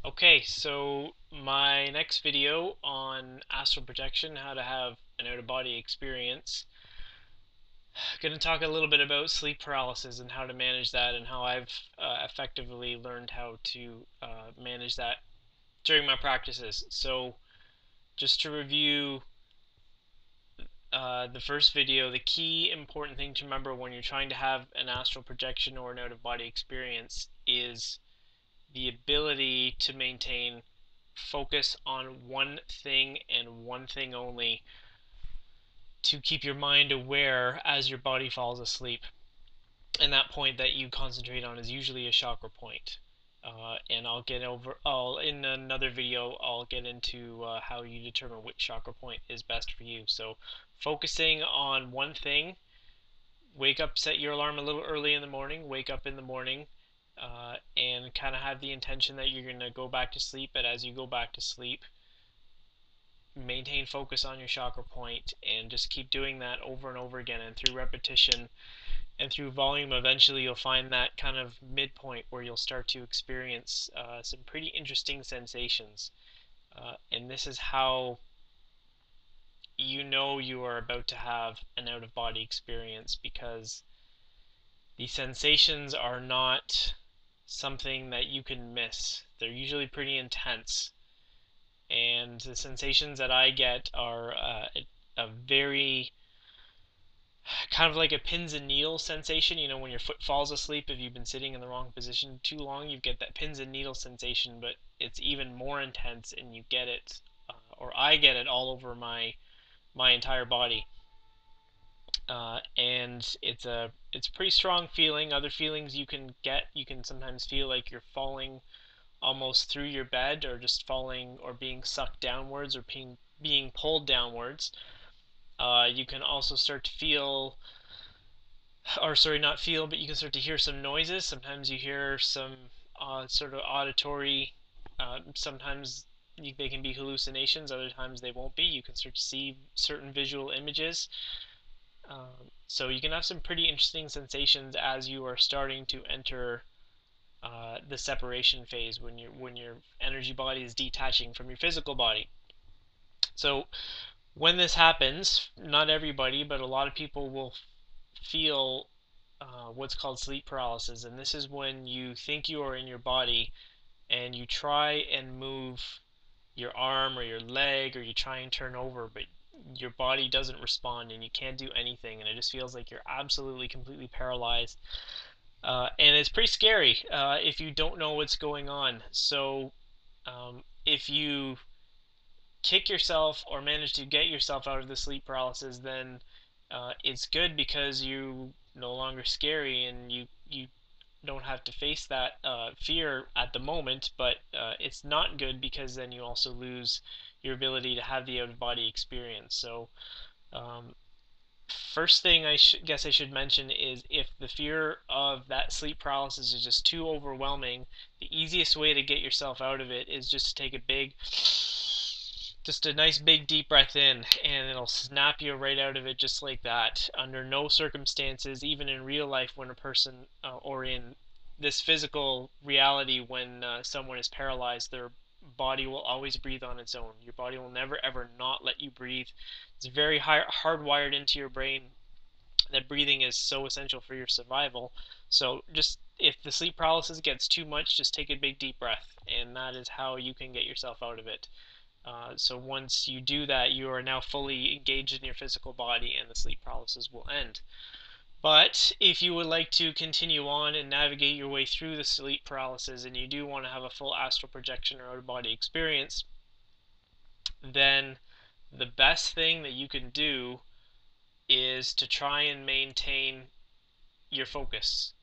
Okay, so my next video on astral projection, how to have an out-of-body experience. I'm going to talk a little bit about sleep paralysis and how to manage that and how I've effectively learned how to manage that during my practices. So just to review the first video, the key important thing to remember when you're trying to have an astral projection or an out-of-body experience is the ability to maintain focus on one thing and one thing only to keep your mind aware as your body falls asleep. And that point that you concentrate on is usually a chakra point. And in another video, I'll get into how you determine which chakra point is best for you. So focusing on one thing, wake up, set your alarm a little early in the morning, wake up in the morning, and kind of have the intention that you're going to go back to sleep. But as you go back to sleep, maintain focus on your chakra point and just keep doing that over and over again, and through repetition and through volume eventually you'll find that kind of midpoint where you'll start to experience some pretty interesting sensations, and this is how you know you are about to have an out-of-body experience, because the sensations are not something that you can miss. They're usually pretty intense, and the sensations that I get are a very kind of like a pins and needles sensation. You know, when your foot falls asleep, if you've been sitting in the wrong position too long, you get that pins and needles sensation, but it's even more intense, and you get it, or I get it, all over my entire body. And it's a pretty strong feeling. Other feelings you can get, you can sometimes feel like you're falling almost through your bed, or just falling or being sucked downwards, or being pulled downwards. You can also start to feel, or sorry, not feel, but you can start to hear some noises. Sometimes you hear some sort of auditory, sometimes they can be hallucinations, other times they won't be. You can start to see certain visual images. So you can have some pretty interesting sensations as you are starting to enter the separation phase, when your energy body is detaching from your physical body. So when this happens, not everybody, but a lot of people will feel what's called sleep paralysis, and this is when you think you are in your body and you try and move your arm or your leg, or you try and turn over, but your body doesn't respond and you can't do anything, and it just feels like you're absolutely completely paralyzed. And it's pretty scary if you don't know what's going on. So if you kick yourself or manage to get yourself out of the sleep paralysis, then it's good, because you no longer scary, and you don't have to face that fear at the moment. But it's not good, because then you also lose your ability to have the out-of-body experience. So um, first thing guess I should mention is, if the fear of that sleep paralysis is just too overwhelming, the easiest way to get yourself out of it is just to take just a nice big deep breath in, and it'll snap you right out of it just like that. Under no circumstances, even in real life, when a person, or in this physical reality, when someone is paralyzed, their body will always breathe on its own. Your body will never ever not let you breathe. It's very hardwired into your brain that breathing is so essential for your survival. So just, if the sleep paralysis gets too much, just take a big deep breath, and that is how you can get yourself out of it. So once you do that, you are now fully engaged in your physical body, and the sleep paralysis will end. But if you would like to continue on and navigate your way through the sleep paralysis, and you do want to have a full astral projection or out-of-body experience, then the best thing that you can do is to try and maintain your focus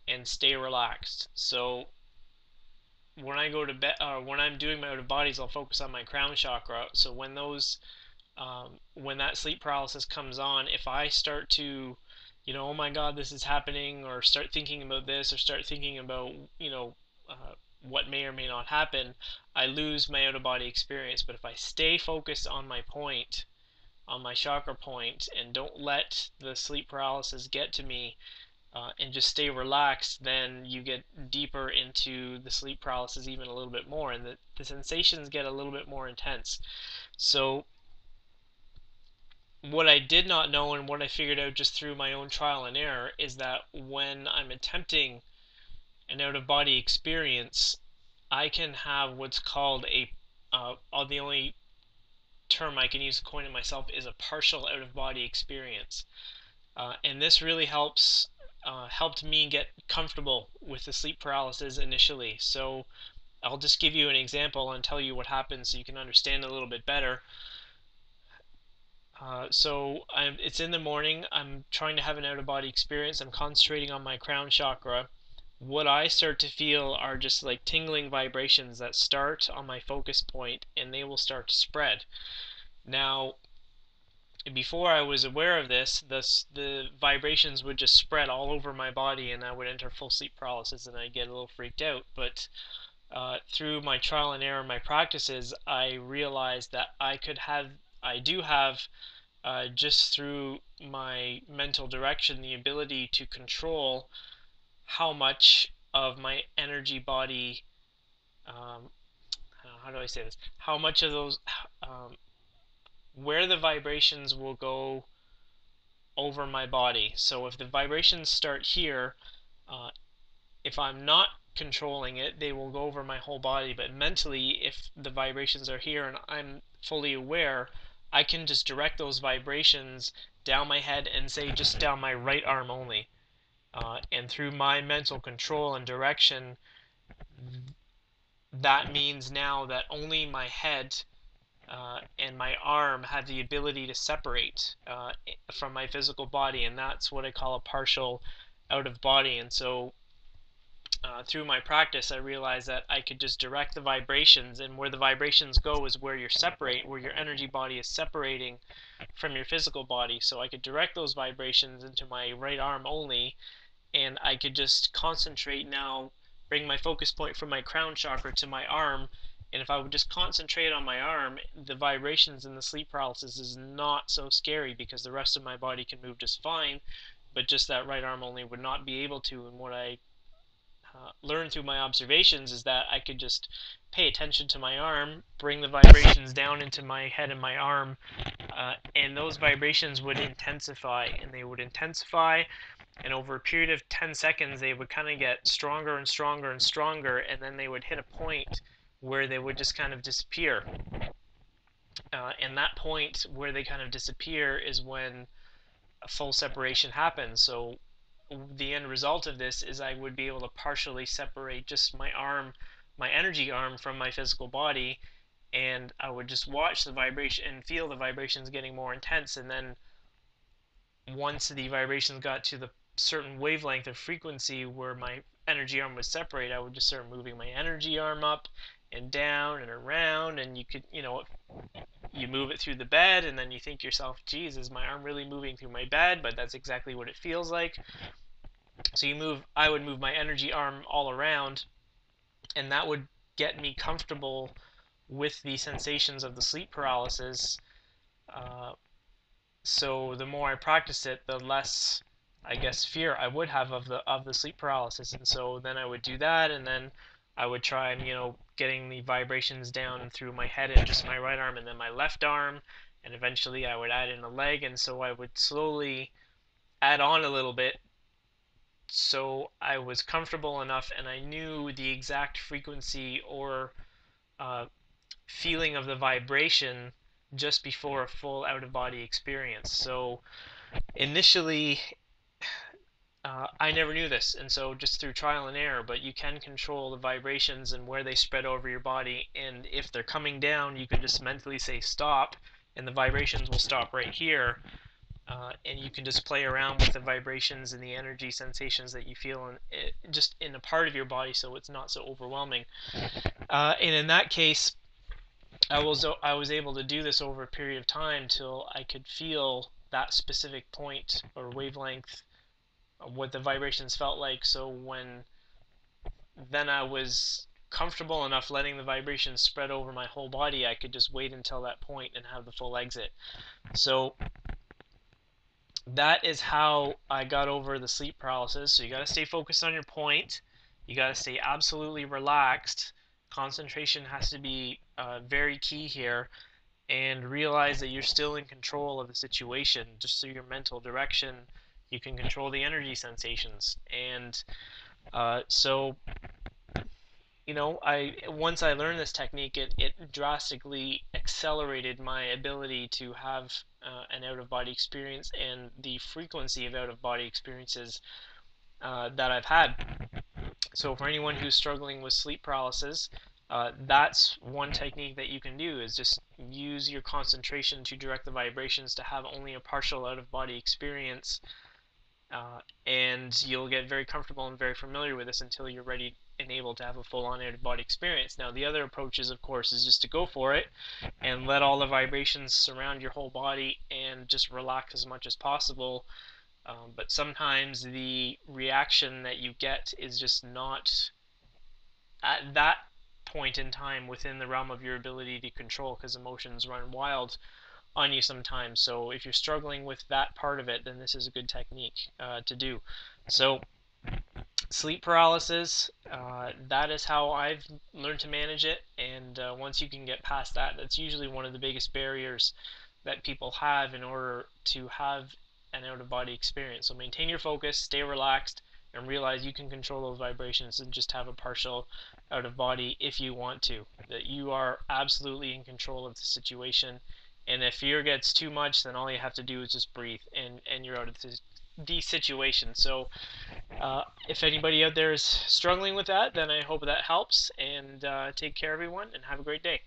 and stay relaxed. So when I go to bed, when I'm doing my out of bodies, I'll focus on my crown chakra. So when that sleep paralysis comes on, if I start to, oh my God, this is happening, or start thinking about this, or start thinking about, what may or may not happen, I lose my out of body experience. But if I stay focused on my point, on my chakra point, and don't let the sleep paralysis get to me, and just stay relaxed, then you get deeper into the sleep paralysis even a little bit more, and the sensations get a little bit more intense. So what I did not know and what I figured out just through my own trial and error is that when I'm attempting an out-of-body experience, I can have what's called the only term I can use to coin it myself is a partial out-of-body experience. And this really helped me get comfortable with the sleep paralysis initially. So I'll just give you an example and tell you what happens so you can understand a little bit better. It's in the morning. I'm trying to have an out-of-body experience. I'm concentrating on my crown chakra. What I start to feel are just like tingling vibrations that start on my focus point, and they will start to spread. Now, before I was aware of this, the vibrations would just spread all over my body, and I would enter full sleep paralysis, and I'd get a little freaked out. But through my trial and error, my practices, I realized that I do have, just through my mental direction, the ability to control how much of my energy body, um, how do I say this? How much of those, where the vibrations will go over my body. So if the vibrations start here, uh, if I'm not controlling it, they will go over my whole body. But mentally, if the vibrations are here and I'm fully aware, I can just direct those vibrations down my head and say just down my right arm only. And through my mental control and direction, that means now that only my head and my arm have the ability to separate from my physical body, and that's what I call a partial out of body. And so through my practice, I realized that I could just direct the vibrations, and where the vibrations go is where where your energy body is separating from your physical body. So I could direct those vibrations into my right arm only, and I could just concentrate now, bring my focus point from my crown chakra to my arm. And if I would just concentrate on my arm, the vibrations in the sleep paralysis is not so scary because the rest of my body can move just fine, but just that right arm only would not be able to. And what I learned through my observations is that I could just pay attention to my arm, bring the vibrations down into my head and my arm, and those vibrations would intensify, and they would intensify, and over a period of 10 seconds they would kind of get stronger and stronger and stronger, and then they would hit a point where they would just kind of disappear. And that point where they kind of disappear is when a full separation happens. So the end result of this is I would be able to partially separate just my arm, my energy arm, from my physical body, and I would just watch the vibration and feel the vibrations getting more intense. And then once the vibrations got to the certain wavelength or frequency where my energy arm was separate, I would just start moving my energy arm up and down and around, and you could, you move it through the bed, and then you think to yourself, geez, is my arm really moving through my bed? But that's exactly what it feels like. So I would move my energy arm all around, and that would get me comfortable with the sensations of the sleep paralysis. So the more I practiced it, the less, I guess, fear I would have of the sleep paralysis. And so then I would do that, and then I would try and getting the vibrations down through my head and just my right arm, and then my left arm, and eventually I would add in a leg, and so I would slowly add on a little bit. So I was comfortable enough, and I knew the exact frequency or feeling of the vibration just before a full out-of-body experience. So initially, I never knew this, and so just through trial and error, but you can control the vibrations and where they spread over your body, and if they're coming down, you can just mentally say stop, and the vibrations will stop right here. And you can just play around with the vibrations and the energy sensations that you feel just in a part of your body, so it's not so overwhelming. And in that case, I was able to do this over a period of time till I could feel that specific point or wavelength, what the vibrations felt like. So then I was comfortable enough letting the vibrations spread over my whole body, I could just wait until that point and have the full exit. So that is how I got over the sleep paralysis. So you got to stay focused on your point. You got to stay absolutely relaxed. Concentration has to be very key here, and realize that you're still in control of the situation just through your mental direction. You can control the energy sensations. And so I once I learned this technique, it drastically accelerated my ability to have an out of body experience and the frequency of out of body experiences that I've had. So for anyone who's struggling with sleep paralysis, that's one technique that you can do, is just use your concentration to direct the vibrations to have only a partial out of body experience, and you'll get very comfortable and very familiar with this until you're ready and able to have a full-on out-of-body experience. Now, the other approaches, of course, is just to go for it and let all the vibrations surround your whole body and just relax as much as possible. But sometimes the reaction that you get is just not at that point in time within the realm of your ability to control, because emotions run wild on you sometimes. So if you're struggling with that part of it, then this is a good technique to do. So sleep paralysis, that is how I've learned to manage it. And once you can get past that, that's usually one of the biggest barriers that people have in order to have an out of body experience. So maintain your focus, stay relaxed, and realize you can control those vibrations and just have a partial out of body if you want to. That you are absolutely in control of the situation. And if fear gets too much, then all you have to do is just breathe, and you're out of the situation. So if anybody out there is struggling with that, then I hope that helps. And take care, everyone, and have a great day.